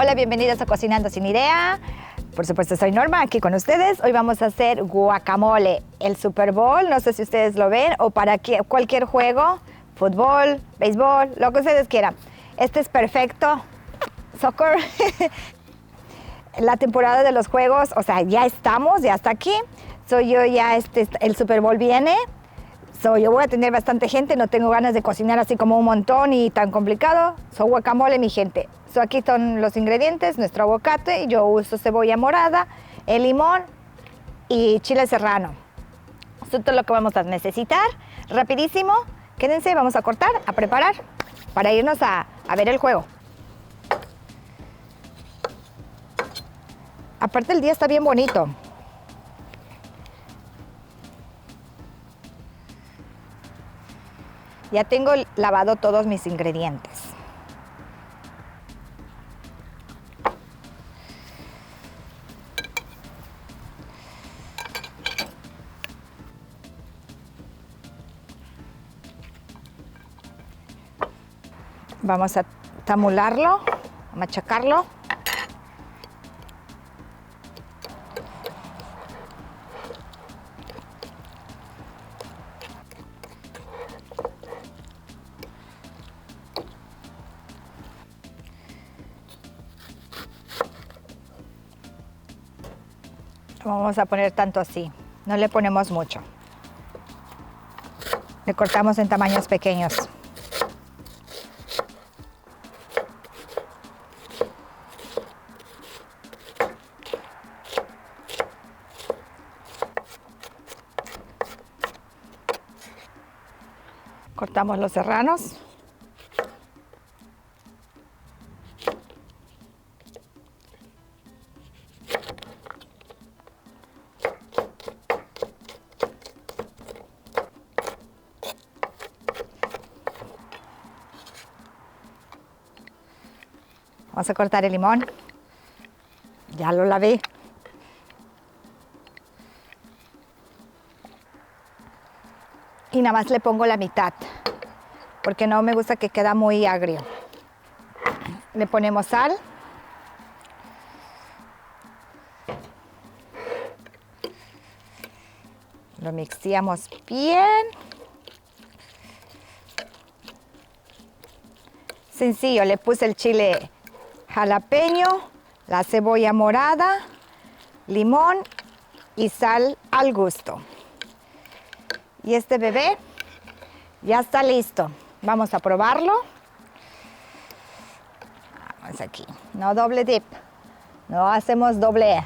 Hola, bienvenidos a Cocinando Sin Idea. Por supuesto, soy Norma, aquí con ustedes. Hoy vamos a hacer guacamole, el Super Bowl, no sé si ustedes lo ven, o para cualquier juego, fútbol, béisbol, lo que ustedes quieran. Este es perfecto. Soccer. La temporada de los juegos, o sea, ya estamos, ya está aquí. El Super Bowl viene. Yo voy a tener bastante gente, no tengo ganas de cocinar así como un montón y tan complicado. Guacamole, mi gente. Aquí son los ingredientes, nuestro aguacate, yo uso cebolla morada, el limón y chile serrano. Esto es todo lo que vamos a necesitar. Rapidísimo, quédense, vamos a cortar, a preparar para irnos a ver el juego. Aparte el día está bien bonito. Ya tengo lavado todos mis ingredientes. Vamos a tamularlo, a machacarlo. Vamos a poner tanto así, no le ponemos mucho. Le cortamos en tamaños pequeños. Cortamos los serranos. Vamos a cortar el limón. Ya lo lavé. Y nada más le pongo la mitad, porque no me gusta que queda muy agrio. Le ponemos sal. Lo mixeamos bien. Sencillo, le puse el chile jalapeño, la cebolla morada, limón y sal al gusto. Y este bebé ya está listo. Vamos a probarlo. Vamos aquí. No doble dip. No hacemos doble.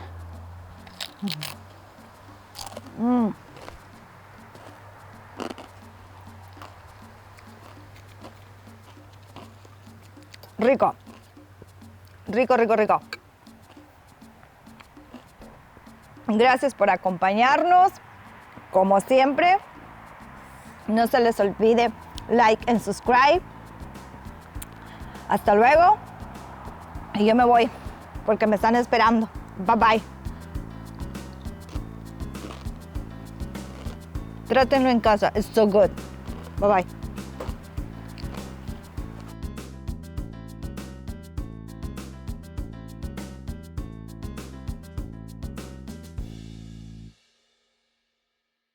Rico. Rico, rico, rico. Gracias por acompañarnos. Como siempre, no se les olvide like and subscribe. Hasta luego. Y yo me voy porque me están esperando. Bye bye. Trátenlo en casa. It's so good. Bye bye.